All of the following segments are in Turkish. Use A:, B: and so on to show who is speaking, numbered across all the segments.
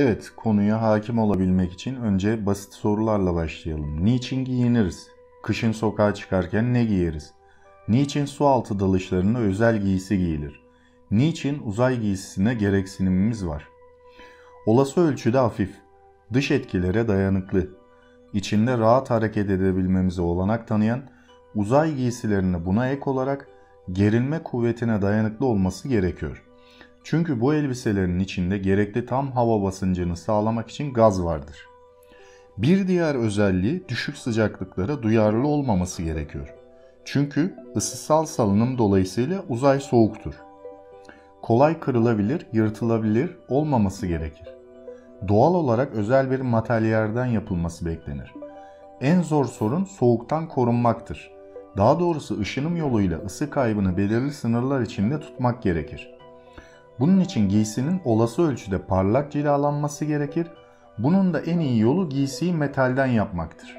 A: Evet, konuya hakim olabilmek için önce basit sorularla başlayalım. Niçin giyiniriz? Kışın sokağa çıkarken ne giyeriz? Niçin su altı dalışlarında özel giysi giyilir? Niçin uzay giysisine gereksinimimiz var? Olası ölçüde hafif, dış etkilere dayanıklı, içinde rahat hareket edebilmemize olanak tanıyan, uzay giysilerine buna ek olarak gerilme kuvvetine dayanıklı olması gerekiyor. Çünkü bu elbiselerin içinde gerekli tam hava basıncını sağlamak için gaz vardır. Bir diğer özelliği düşük sıcaklıklara duyarlı olmaması gerekiyor. Çünkü ısısal salınım dolayısıyla uzay soğuktur. Kolay kırılabilir, yırtılabilir olmaması gerekir. Doğal olarak özel bir materyalden yapılması beklenir. En zor sorun soğuktan korunmaktır. Daha doğrusu ışınım yoluyla ısı kaybını belirli sınırlar içinde tutmak gerekir. Bunun için giysinin olası ölçüde parlak cilalanması gerekir. Bunun da en iyi yolu giysiyi metalden yapmaktır.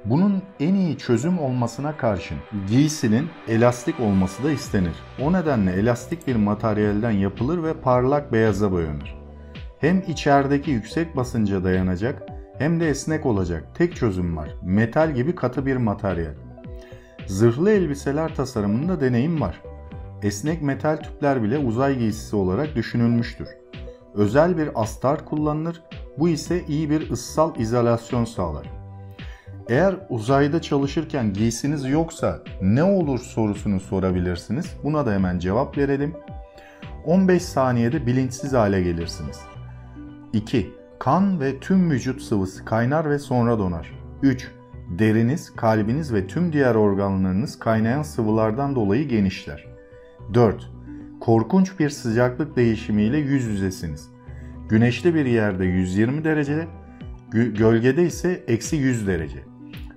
A: Bunun en iyi çözüm olmasına karşın giysinin elastik olması da istenir. O nedenle elastik bir materyalden yapılır ve parlak beyaza boyanır. Hem içerideki yüksek basınca dayanacak hem de esnek olacak tek çözüm var. Metal gibi katı bir materyal. Zırhlı elbiseler tasarımında deneyim var. Esnek metal tüpler bile uzay giysisi olarak düşünülmüştür. Özel bir astar kullanılır, bu ise iyi bir ıssal izolasyon sağlar. Eğer uzayda çalışırken giysiniz yoksa ne olur sorusunu sorabilirsiniz. Buna da hemen cevap verelim. 15 saniyede bilinçsiz hale gelirsiniz. 2. Kan ve tüm vücut sıvısı kaynar ve sonra donar. 3. Deriniz, kalbiniz ve tüm diğer organlarınız kaynayan sıvılardan dolayı genişler. 4. Korkunç bir sıcaklık değişimiyle yüz yüzesiniz. Güneşli bir yerde 120 derece, gölgede ise -100 derece.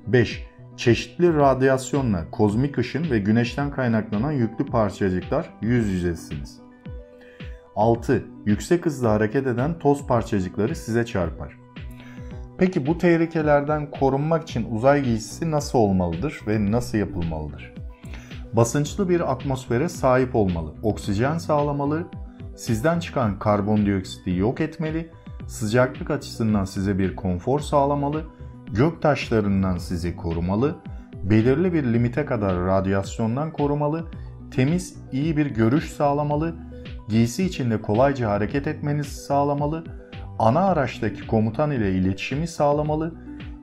A: 5. Çeşitli radyasyonla kozmik ışın ve güneşten kaynaklanan yüklü parçacıklar yüz yüzesiniz. 6. Yüksek hızla hareket eden toz parçacıkları size çarpar. Peki bu tehlikelerden korunmak için uzay giysisi nasıl olmalıdır ve nasıl yapılmalıdır? Basınçlı bir atmosfere sahip olmalı, oksijen sağlamalı, sizden çıkan karbondioksiti yok etmeli, sıcaklık açısından size bir konfor sağlamalı, gök taşlarından sizi korumalı, belirli bir limite kadar radyasyondan korumalı, temiz, iyi bir görüş sağlamalı, giysi içinde kolayca hareket etmenizi sağlamalı, ana araçtaki komutan ile iletişimi sağlamalı,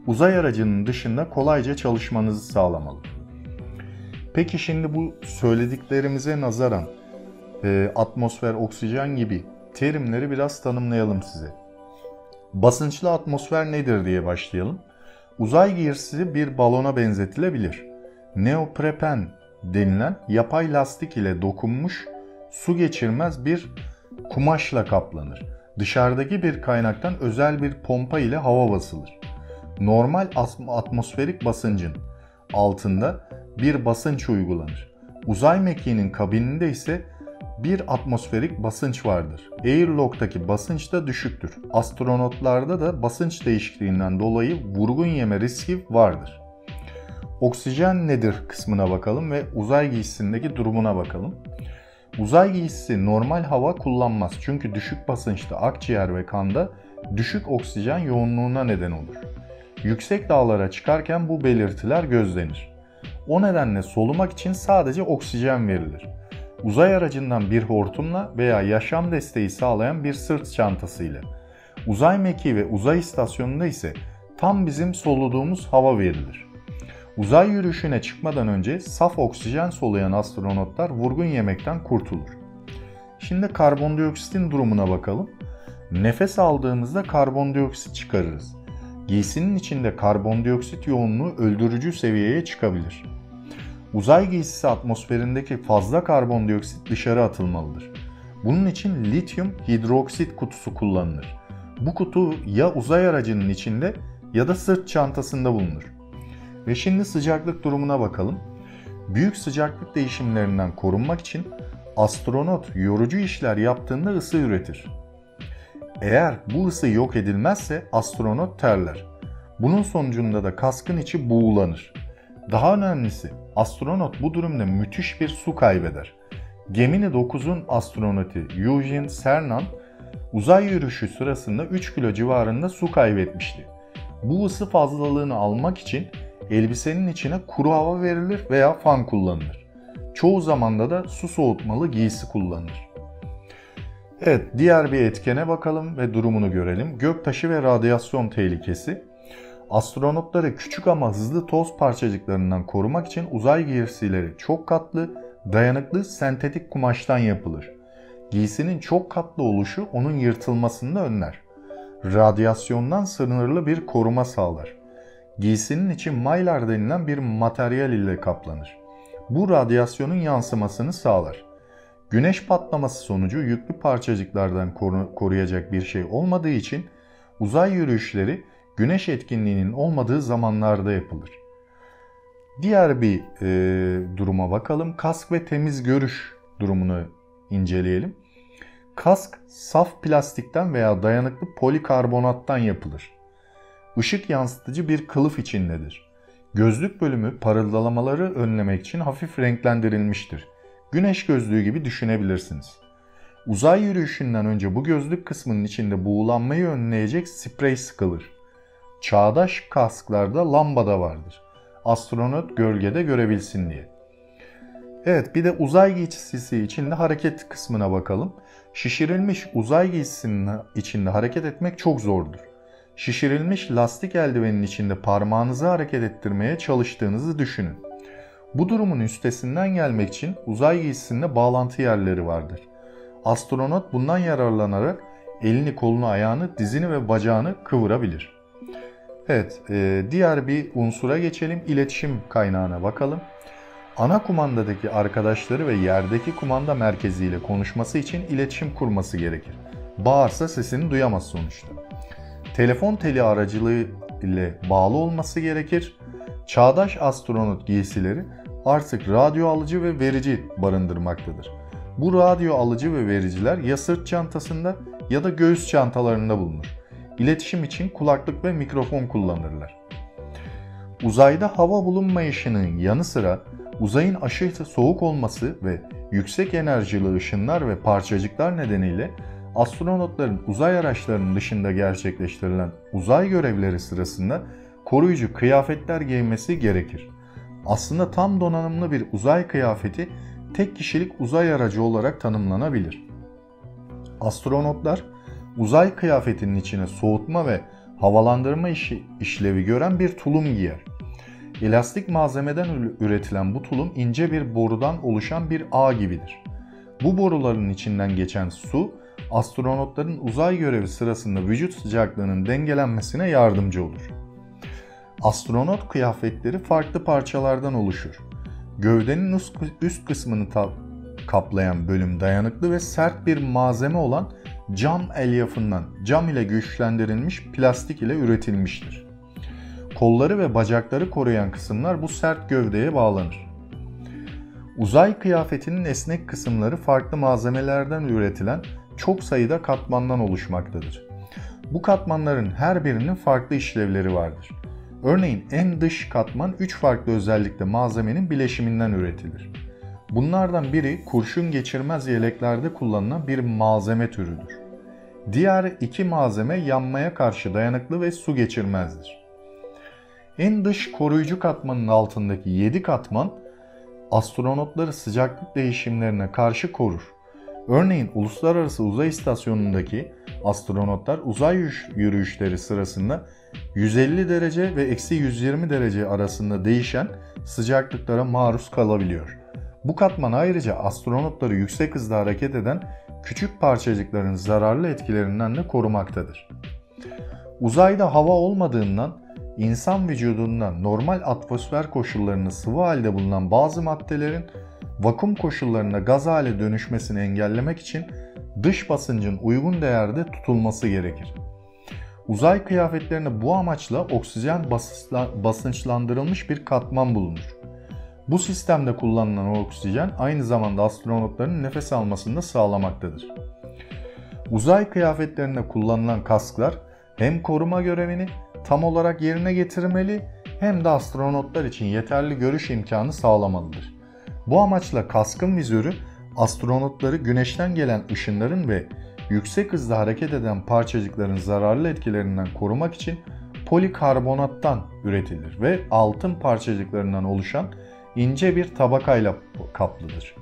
A: uzay aracının dışında kolayca çalışmanızı sağlamalı. Peki şimdi bu söylediklerimize nazaran atmosfer, oksijen gibi terimleri biraz tanımlayalım size. Basınçlı atmosfer nedir diye başlayalım. Uzay giysisi bir balona benzetilebilir. Neopreten denilen yapay lastik ile dokunmuş su geçirmez bir kumaşla kaplanır. Dışarıdaki bir kaynaktan özel bir pompa ile hava basılır. Normal atmosferik basıncın altında bir basınç uygulanır. Uzay mekiğinin kabininde ise bir atmosferik basınç vardır. Airlock'taki basınç da düşüktür. Astronotlarda da basınç değişikliğinden dolayı vurgun yeme riski vardır. Oksijen nedir kısmına bakalım ve uzay giysisindeki durumuna bakalım. Uzay giysisi normal hava kullanmaz çünkü düşük basınçta akciğer ve kanda düşük oksijen yoğunluğuna neden olur. Yüksek dağlara çıkarken bu belirtiler gözlenir. O nedenle solumak için sadece oksijen verilir. Uzay aracından bir hortumla veya yaşam desteği sağlayan bir sırt çantasıyla. Uzay mekiği ve uzay istasyonunda ise tam bizim soluduğumuz hava verilir. Uzay yürüyüşüne çıkmadan önce saf oksijen soluyan astronotlar vurgun yemekten kurtulur. Şimdi karbondioksitin durumuna bakalım. Nefes aldığımızda karbondioksit çıkarırız. Giysinin içinde karbondioksit yoğunluğu öldürücü seviyeye çıkabilir. Uzay giysisi atmosferindeki fazla karbondioksit dışarı atılmalıdır. Bunun için lityum hidroksit kutusu kullanılır. Bu kutu ya uzay aracının içinde ya da sırt çantasında bulunur. Ve şimdi sıcaklık durumuna bakalım. Büyük sıcaklık değişimlerinden korunmak için astronot yorucu işler yaptığında ısı üretir. Eğer bu ısı yok edilmezse astronot terler. Bunun sonucunda da kaskın içi buğulanır. Daha önemlisi astronot bu durumda müthiş bir su kaybeder. Gemini 9'un astronotu Eugene Cernan Uzay yürüyüşü sırasında 3 kilo civarında su kaybetmişti. Bu ısı fazlalığını almak için elbisenin içine kuru hava verilir veya fan kullanılır. Çoğu zamanda da su soğutmalı giysi kullanılır. Evet, diğer bir etkene bakalım ve durumunu görelim. Göktaşı ve radyasyon tehlikesi. Astronotları küçük ama hızlı toz parçacıklarından korumak için uzay giysileri çok katlı, dayanıklı sentetik kumaştan yapılır. Giysinin çok katlı oluşu onun yırtılmasını da önler. Radyasyondan sınırlı bir koruma sağlar. Giysinin içi mylar denilen bir materyal ile kaplanır. Bu radyasyonun yansımasını sağlar. Güneş patlaması sonucu yüklü parçacıklardan koruyacak bir şey olmadığı için uzay yürüyüşleri güneş etkinliğinin olmadığı zamanlarda yapılır. Diğer bir duruma bakalım. Kask ve temiz görüş durumunu inceleyelim. Kask saf plastikten veya dayanıklı polikarbonattan yapılır. Işık yansıtıcı bir kılıf içindedir. Gözlük bölümü parıldalamaları önlemek için hafif renklendirilmiştir. Güneş gözlüğü gibi düşünebilirsiniz. Uzay yürüyüşünden önce bu gözlük kısmının içinde buğulanmayı önleyecek sprey sıkılır. Çağdaş kasklarda lamba da vardır. Astronot gölgede görebilsin diye. Evet, bir de uzay giysisi içinde hareket kısmına bakalım. Şişirilmiş uzay giysisinin içinde hareket etmek çok zordur. Şişirilmiş lastik eldivenin içinde parmağınızı hareket ettirmeye çalıştığınızı düşünün. Bu durumun üstesinden gelmek için uzay giysisinde bağlantı yerleri vardır. Astronot bundan yararlanarak elini, kolunu, ayağını, dizini ve bacağını kıvırabilir. Evet, diğer bir unsura geçelim. İletişim kaynağına bakalım. Ana kumandadaki arkadaşları ve yerdeki kumanda merkeziyle konuşması için iletişim kurması gerekir. Bağırsa sesini duyamaz sonuçta. Telefon teli aracılığı ile bağlı olması gerekir. Çağdaş astronot giysileri artık radyo alıcı ve verici barındırmaktadır. Bu radyo alıcı ve vericiler ya sırt çantasında ya da göğüs çantalarında bulunur. İletişim için kulaklık ve mikrofon kullanırlar. Uzayda hava bulunmayışının yanı sıra uzayın aşırı soğuk olması ve yüksek enerjili ışınlar ve parçacıklar nedeniyle astronotların uzay araçlarının dışında gerçekleştirilen uzay görevleri sırasında koruyucu kıyafetler giymesi gerekir. Aslında tam donanımlı bir uzay kıyafeti tek kişilik uzay aracı olarak tanımlanabilir. Astronotlar uzay kıyafetinin içine soğutma ve havalandırma işlevi gören bir tulum giyer. Elastik malzemeden üretilen bu tulum ince bir borudan oluşan bir ağ gibidir. Bu boruların içinden geçen su, astronotların uzay görevi sırasında vücut sıcaklığının dengelenmesine yardımcı olur. Astronot kıyafetleri farklı parçalardan oluşur. Gövdenin üst kısmını kaplayan bölüm dayanıklı ve sert bir malzeme olan cam elyafından, cam ile güçlendirilmiş plastik ile üretilmiştir. Kolları ve bacakları koruyan kısımlar bu sert gövdeye bağlanır. Uzay kıyafetinin esnek kısımları farklı malzemelerden üretilen çok sayıda katmandan oluşmaktadır. Bu katmanların her birinin farklı işlevleri vardır. Örneğin en dış katman 3 farklı özellikle malzemenin bileşiminden üretilir. Bunlardan biri kurşun geçirmez yeleklerde kullanılan bir malzeme türüdür. Diğer iki malzeme yanmaya karşı dayanıklı ve su geçirmezdir. En dış koruyucu katmanın altındaki 7 katman astronotları sıcaklık değişimlerine karşı korur. Örneğin Uluslararası Uzay İstasyonu'ndaki astronotlar uzay yürüyüşleri sırasında 150 derece ve eksi 120 derece arasında değişen sıcaklıklara maruz kalabiliyor. Bu katman ayrıca astronotları yüksek hızda hareket eden küçük parçacıkların zararlı etkilerinden de korumaktadır. Uzayda hava olmadığından insan vücudundan normal atmosfer koşullarında sıvı halde bulunan bazı maddelerin vakum koşullarında gaz hale dönüşmesini engellemek için dış basıncın uygun değerde tutulması gerekir. Uzay kıyafetlerinde bu amaçla oksijen basınçlandırılmış bir katman bulunur. Bu sistemde kullanılan oksijen aynı zamanda astronotların nefes almasını da sağlamaktadır. Uzay kıyafetlerinde kullanılan kasklar hem koruma görevini tam olarak yerine getirmeli hem de astronotlar için yeterli görüş imkanı sağlamalıdır. Bu amaçla kaskın vizörü astronotları güneşten gelen ışınların ve yüksek hızda hareket eden parçacıkların zararlı etkilerinden korumak için polikarbonattan üretilir ve altın parçacıklarından oluşan ince bir tabakayla kaplıdır.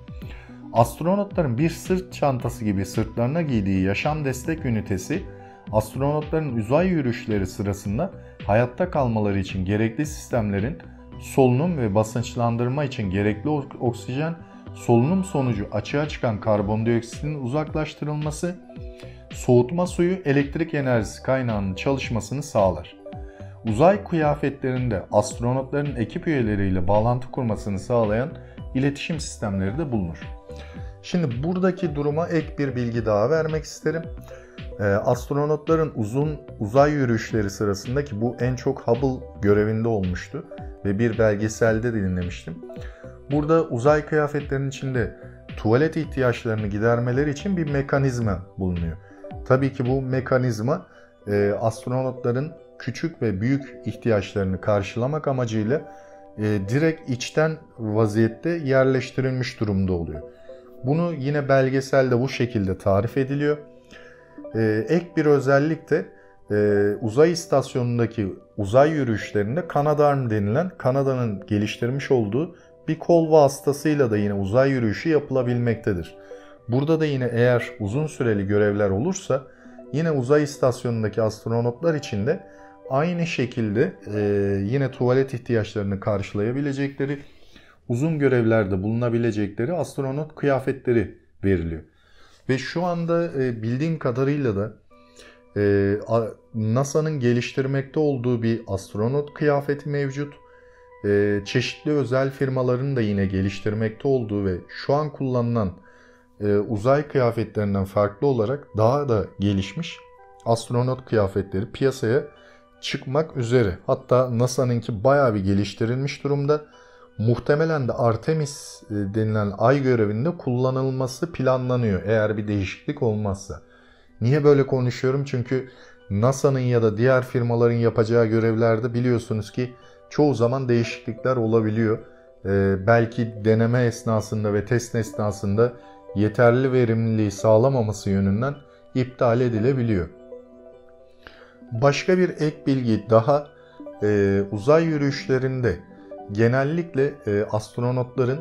A: Astronotların bir sırt çantası gibi sırtlarına giydiği yaşam destek ünitesi, astronotların uzay yürüyüşleri sırasında hayatta kalmaları için gerekli sistemlerin solunum ve basınçlandırma için gerekli oksijen, solunum sonucu açığa çıkan karbondioksitin uzaklaştırılması, soğutma suyu, elektrik enerjisi kaynağının çalışmasını sağlar. Uzay kıyafetlerinde astronotların ekip üyeleriyle bağlantı kurmasını sağlayan iletişim sistemleri de bulunur. Şimdi buradaki duruma ek bir bilgi daha vermek isterim. Astronotların uzun uzay yürüyüşleri sırasında, ki bu en çok Hubble görevinde olmuştu ve bir belgeselde de dinlemiştim. Burada uzay kıyafetlerinin içinde tuvalet ihtiyaçlarını gidermeleri için bir mekanizma bulunuyor. Tabii ki bu mekanizma astronotların küçük ve büyük ihtiyaçlarını karşılamak amacıyla direkt içten vaziyette yerleştirilmiş durumda oluyor. Bunu yine belgeselde bu şekilde tarif ediliyor. Ek bir özellik de uzay istasyonundaki uzay yürüyüşlerinde Canadarm denilen, Kanada'nın geliştirmiş olduğu bir kol vasıtasıyla da yine uzay yürüyüşü yapılabilmektedir. Burada da yine eğer uzun süreli görevler olursa yine uzay istasyonundaki astronotlar için de aynı şekilde yine tuvalet ihtiyaçlarını karşılayabilecekleri, uzun görevlerde bulunabilecekleri astronot kıyafetleri veriliyor. Ve şu anda bildiğim kadarıyla da NASA'nın geliştirmekte olduğu bir astronot kıyafeti mevcut. Çeşitli özel firmaların da yine geliştirmekte olduğu ve şu an kullanılan uzay kıyafetlerinden farklı olarak daha da gelişmiş astronot kıyafetleri piyasaya çıkmak üzere. Hatta NASA'nınki bayağı bir geliştirilmiş durumda. Muhtemelen de Artemis denilen ay görevinde kullanılması planlanıyor eğer bir değişiklik olmazsa. Niye böyle konuşuyorum? Çünkü NASA'nın ya da diğer firmaların yapacağı görevlerde biliyorsunuz ki çoğu zaman değişiklikler olabiliyor. Belki deneme esnasında ve test esnasında yeterli verimliliği sağlamaması yönünden iptal edilebiliyor. Başka bir ek bilgi daha, uzay yürüyüşlerinde genellikle astronotların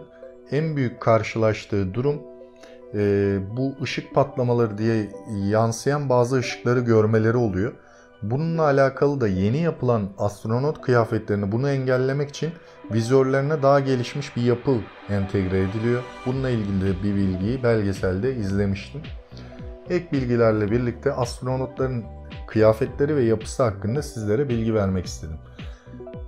A: en büyük karşılaştığı durum bu ışık patlamaları diye yansıyan bazı ışıkları görmeleri oluyor. Bununla alakalı da yeni yapılan astronot kıyafetlerini bunu engellemek için vizörlerine daha gelişmiş bir yapı entegre ediliyor. Bununla ilgili de bir bilgiyi belgeselde izlemiştim. Ek bilgilerle birlikte astronotların kıyafetleri ve yapısı hakkında sizlere bilgi vermek istedim.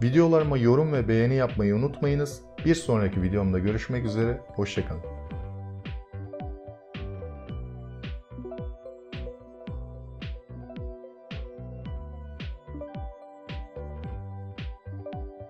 A: Videolarıma yorum ve beğeni yapmayı unutmayınız. Bir sonraki videomda görüşmek üzere, hoşça kalın.